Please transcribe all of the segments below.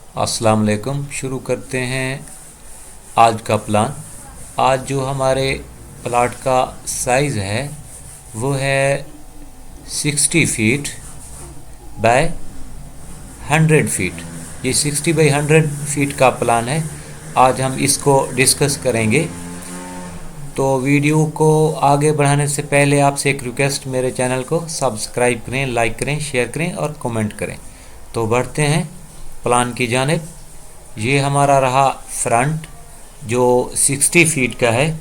अस्सलाम वालेकुम। शुरू करते हैं आज का प्लान। आज जो हमारे प्लाट का साइज़ है वो है 60 फीट बाय 100 फीट। ये 60 बाई 100 फीट का प्लान है। आज हम इसको डिस्कस करेंगे। तो वीडियो को आगे बढ़ाने से पहले आपसे एक रिक्वेस्ट, मेरे चैनल को सब्सक्राइब करें, लाइक करें, शेयर करें और कमेंट करें। तो बढ़ते हैं प्लान की जानिब। ये हमारा रहा फ्रंट जो 60 फीट का है।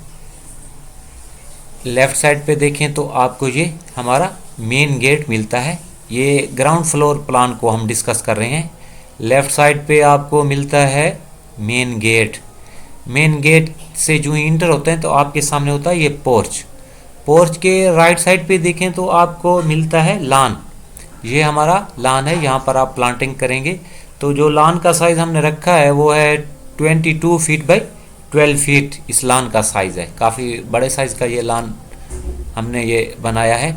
लेफ़्ट साइड पे देखें तो आपको ये हमारा मेन गेट मिलता है। ये ग्राउंड फ्लोर प्लान को हम डिस्कस कर रहे हैं। लेफ़्ट साइड पे आपको मिलता है मेन गेट। मेन गेट से जो ही इंटर होते हैं तो आपके सामने होता है ये पोर्च। पोर्च के राइट साइड पे देखें तो आपको मिलता है लान। ये हमारा लान है, यहाँ पर आप प्लांटिंग करेंगे। तो जो लान का साइज़ हमने रखा है वो है 22 फीट बाई 12 फीट। इस लान का साइज़ है, काफ़ी बड़े साइज़ का ये लान हमने ये बनाया है।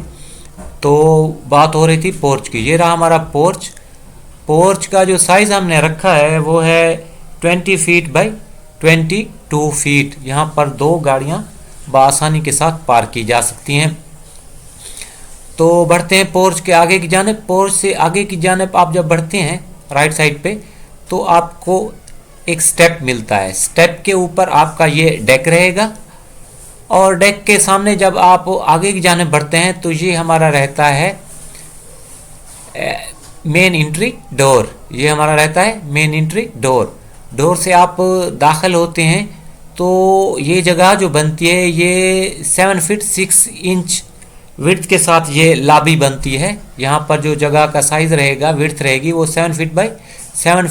तो बात हो रही थी पोर्च की। ये रहा हमारा पोर्च। पोर्च का जो साइज़ हमने रखा है वो है 20 फीट बाई 22 फीट। यहाँ पर 2 गाड़ियाँ बआसानी के साथ पार्क की जा सकती हैं। तो बढ़ते हैं पोर्च के आगे की जानिब। पोर्च से आगे की जानिब आप जब बढ़ते हैं राइट साइड पे तो आपको एक स्टेप मिलता है। स्टेप के ऊपर आपका ये डेक रहेगा और डेक के सामने जब आप आगे की जानिब बढ़ते हैं तो ये हमारा रहता है मेन एंट्री डोर। ये हमारा रहता है मेन एंट्री डोर। डोर से आप दाखिल होते हैं तो ये जगह जो बनती है ये 7 फीट 6 इंच विड्थ के साथ ये लॉबी बनती है। यहाँ पर जो जगह का साइज़ रहेगा, विड्थ रहेगी वो 7 फीट बाई 7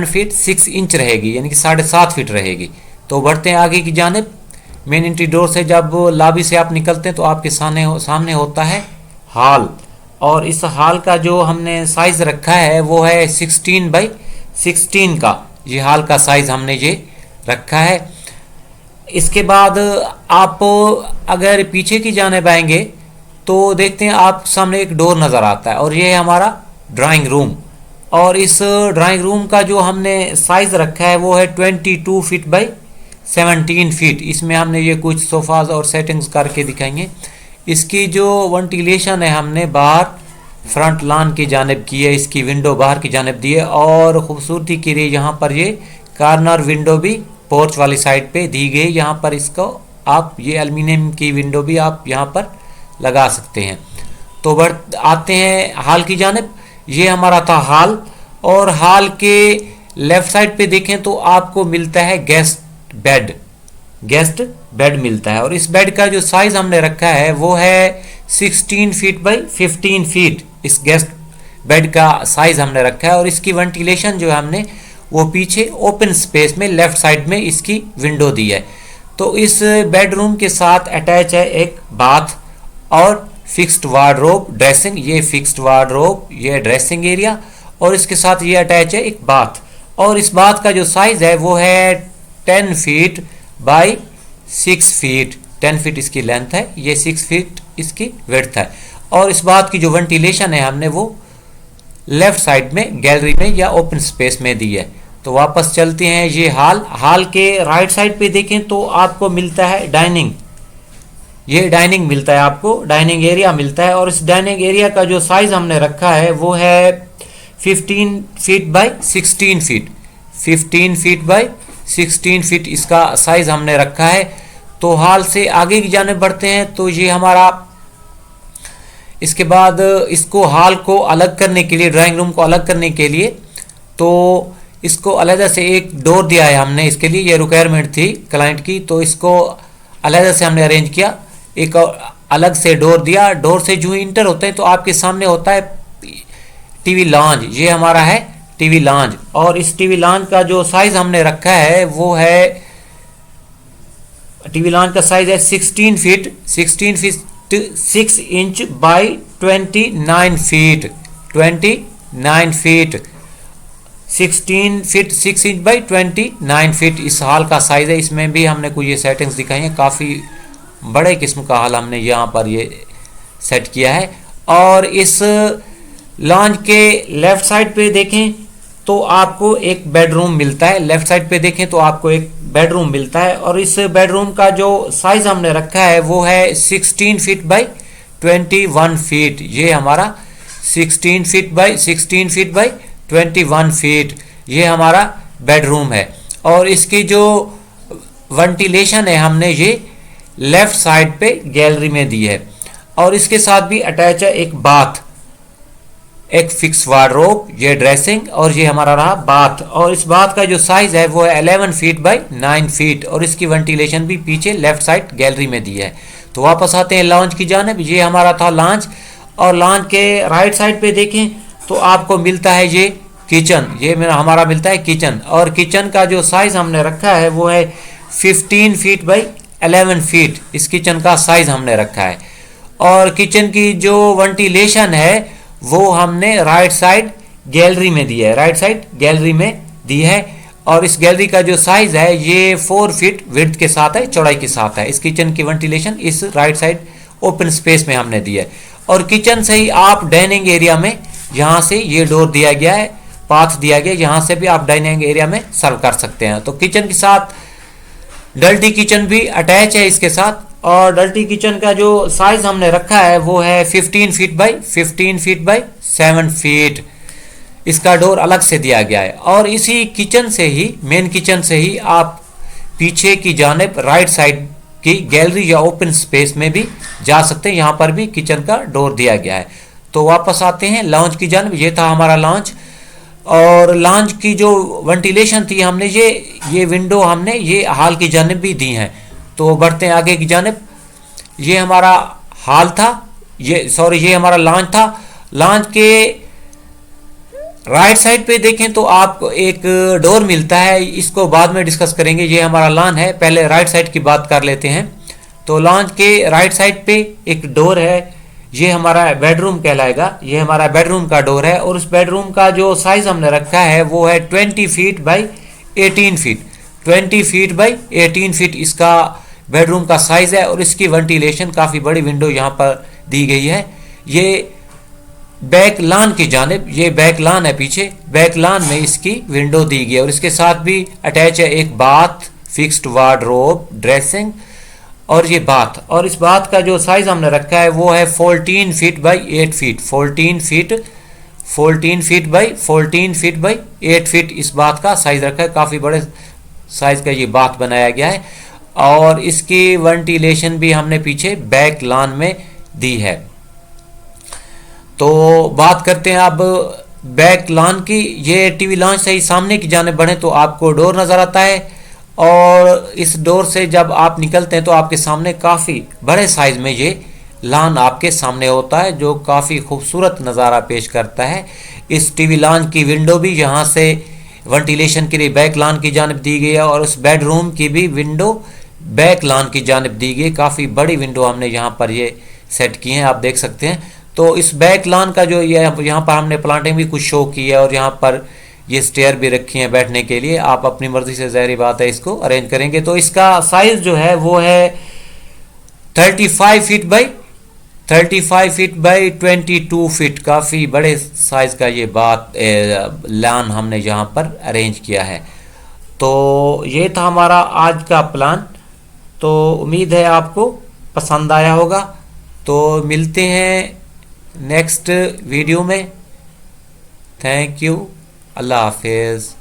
फीट 6 इंच रहेगी, यानी कि 7.5 फीट रहेगी। तो बढ़ते हैं आगे की जानिब। मेन एंट्री डोर से जब लॉबी से आप निकलते हैं तो आपके सामने होता है हॉल। और इस हॉल का जो हमने साइज़ रखा है वो है 16 बाई 16 का। ये हॉल का साइज़ हमने ये रखा है। इसके बाद आप अगर पीछे की जानिब आएंगे तो देखते हैं आप सामने एक डोर नज़र आता है और ये है हमारा ड्राइंग रूम। और इस ड्राइंग रूम का जो हमने साइज़ रखा है वो है 22 फीट बाई 17 फीट। इसमें हमने ये कुछ सोफ़ाज और सेटिंग्स करके दिखाएंगे। इसकी जो वेंटिलेशन है हमने बाहर फ्रंट लॉन की जानिब की है। इसकी विंडो बाहर की जानिब दी है और ख़ूबसूरती के लिए यहाँ पर ये कार्नर विंडो भी पोर्च वाली साइड पे दी गई। यहाँ पर इसको आप ये एल्युमिनियम की विंडो भी आप यहाँ पर लगा सकते हैं। तो आते हैं हॉल की जानिब। ये हमारा था हॉल। और हॉल के लेफ़्ट साइड पे देखें तो आपको मिलता है गेस्ट बेड मिलता है। और इस बेड का जो साइज़ हमने रखा है वो है 16 फीट बाई 15 फीट। इस गेस्ट बेड का साइज़ हमने रखा है। और इसकी वेंटिलेशन जो है हमने वो पीछे ओपन स्पेस में लेफ़्ट साइड में इसकी विंडो दी है। तो इस बेडरूम के साथ अटैच है एक बाथ और फिक्स्ड वार्डरोब ड्रेसिंग। ये फिक्स्ड वार्डरोब, ये ड्रेसिंग एरिया और इसके साथ ये अटैच है एक बाथ। और इस बाथ का जो साइज़ है वो है 10 फीट बाई 6 फीट। 10 फीट इसकी लेंथ है, ये 6 फीट इसकी विड्थ है। और इस बात की जो वेंटिलेशन है हमने वो लेफ़्ट साइड में गैलरी में या ओपन स्पेस में दी है। तो वापस चलते हैं। ये हॉल के राइट साइड पे देखें तो आपको मिलता है डाइनिंग। ये डाइनिंग मिलता है, आपको डाइनिंग एरिया मिलता है। और इस डाइनिंग एरिया का जो साइज़ हमने रखा है वो है 15 feet by 16 feet. 15 feet by 16 feet इसका साइज़ हमने रखा है। तो हॉल से आगे की जानिब बढ़ते हैं तो ये हमारा, इसके बाद इसको हॉल को अलग करने के लिए, ड्राइंग रूम को अलग करने के लिए तो इसको अलग से एक डोर दिया है हमने। इसके लिए ये रिक्वायरमेंट थी क्लाइंट की, तो इसको अलग से हमने अरेंज किया, एक अलग से डोर दिया। डोर से जो इंटर होते हैं तो आपके सामने होता है टीवी लॉन्ज। ये हमारा है टीवी लॉन्ज। और इस टीवी लॉन्ज का जो साइज़ हमने रखा है वो है, टीवी लॉन्ज का साइज़ है 16 feet 6 inch by 29 feet. 16 feet 6 inch by 29 feet इस हॉल का साइज़ है। इसमें भी हमने कुछ ये सेटिंग्स दिखाई हैं। काफ़ी बड़े किस्म का हॉल हमने यहाँ पर ये सेट किया है। और इस लॉन्च के लेफ्ट साइड पे देखें तो आपको एक बेडरूम मिलता है, लेफ्ट साइड पे देखें तो आपको एक बेडरूम मिलता है, और इस बेडरूम का जो साइज हमने रखा है वो है 16 फीट बाई 21 फीट। ये हमारा 16 फीट बाई 21 फीट ये हमारा बेडरूम है। और इसकी जो वेंटिलेशन है हमने ये लेफ्ट साइड पे गैलरी में दी है, और इसके साथ भी अटैच है एक बाथ, एक फिक्स वार्डरोब, ये ड्रेसिंग, और ये हमारा रहा बाथ। और इस बाथ का जो साइज है वो है 11 फीट बाई 9 फीट, और इसकी वेंटिलेशन भी पीछे लेफ्ट साइड गैलरी में दी है। तो वापस आते हैं लॉन्च की जानिब। ये हमारा था लॉन्च, और लॉन्च के राइट साइड पे देखें तो आपको मिलता है ये किचन, ये हमारा मिलता है किचन, और किचन का जो साइज हमने रखा है वो है 15 फीट बाई 11 फीट, इस किचन का साइज हमने रखा है। और किचन की जो वेंटिलेशन है वो हमने राइट साइड गैलरी में दी है, राइट साइड गैलरी में दी है, और इस गैलरी का जो साइज है ये 4 फीट विड्थ के साथ है, चौड़ाई के साथ है। इस किचन की वेंटिलेशन इस राइट साइड ओपन स्पेस में हमने दी है। और किचन से ही आप डाइनिंग एरिया में, यहाँ से ये डोर दिया गया है, पाथ दिया गया, यहाँ से भी आप डाइनिंग एरिया में सर्व कर सकते हैं। तो किचन के साथ डर्टी किचन भी अटैच है इसके साथ, और डर्टी किचन का जो साइज हमने रखा है वो है 15 फीट बाई 7 फीट। इसका डोर अलग से दिया गया है। और इसी किचन से ही, मेन किचन से ही आप पीछे की जानिब राइट साइड की गैलरी या ओपन स्पेस में भी जा सकते हैं, यहाँ पर भी किचन का डोर दिया गया है। तो वापस आते हैं लॉन्च की जानिब। ये था हमारा लॉन्च, और लॉन्च की जो वेंटिलेशन थी हमने ये विंडो हमने ये हॉल की जानिब भी दी हैं। तो बढ़ते हैं आगे की जानिब। ये हमारा हॉल था, ये हमारा लॉन्च था। लॉन्च के राइट साइड पे देखें तो आपको एक डोर मिलता है, इसको बाद में डिस्कस करेंगे। ये हमारा लॉन है, पहले राइट साइड की बात कर लेते हैं। तो लॉन्च के राइट साइड पे एक डोर है, ये हमारा बेडरूम कहलाएगा, ये हमारा बेडरूम का डोर है। और उस बेडरूम का जो साइज हमने रखा है वो है 20 feet by 18 feet, 20 feet by 18 feet इसका बेडरूम का साइज है। और इसकी वेंटिलेशन काफ़ी बड़ी विंडो यहाँ पर दी गई है। ये बैक लॉन की जानिब, ये बैक लॉन है, पीछे बैक लॉन में इसकी विंडो दी गई है, और इसके साथ भी अटैच है एक बाथ, फिक्स्ड वार्डरोब, ड्रेसिंग, और ये बाथ। और इस बाथ का जो साइज हमने रखा है वो है 14 feet by 8 feet, 14 feet by 8 feet इस बाथ का साइज रखा है। काफ़ी बड़े साइज का ये बाथ बनाया गया है, और इसकी वेंटिलेशन भी हमने पीछे बैक लॉन में दी है। तो बात करते हैं अब बैक लॉन की। ये टीवी लॉन्च से ही सामने की जानिब बढ़े तो आपको डोर नज़र आता है, और इस डोर से जब आप निकलते हैं तो आपके सामने काफ़ी बड़े साइज में ये लॉन आपके सामने होता है, जो काफ़ी खूबसूरत नज़ारा पेश करता है। इस टीवी लॉन्च की विंडो भी यहाँ से वेंटिलेशन के लिए बैक लॉन की जानिब दी गई है, और उस बेडरूम की भी विंडो बैक लॉन की जानिब दी गई। काफ़ी बड़ी विंडो हमने यहाँ पर ये सेट की हैं, आप देख सकते हैं। तो इस बैक लॉन का जो ये यहाँ पर हमने प्लांटिंग भी कुछ शो की है, और यहाँ पर ये स्टेयर भी रखी है बैठने के लिए। आप अपनी मर्जी से ज़ाहिर बात है इसको अरेंज करेंगे। तो इसका साइज़ जो है वो है 35 फीट बाई 22 फीट। काफ़ी बड़े साइज़ का ये लॉन हमने यहाँ पर अरेंज किया है। तो ये था हमारा आज का प्लान। तो उम्मीद है आपको पसंद आया होगा। तो मिलते हैं नेक्स्ट वीडियो में। थैंक यू, अल्लाह हाफिज़।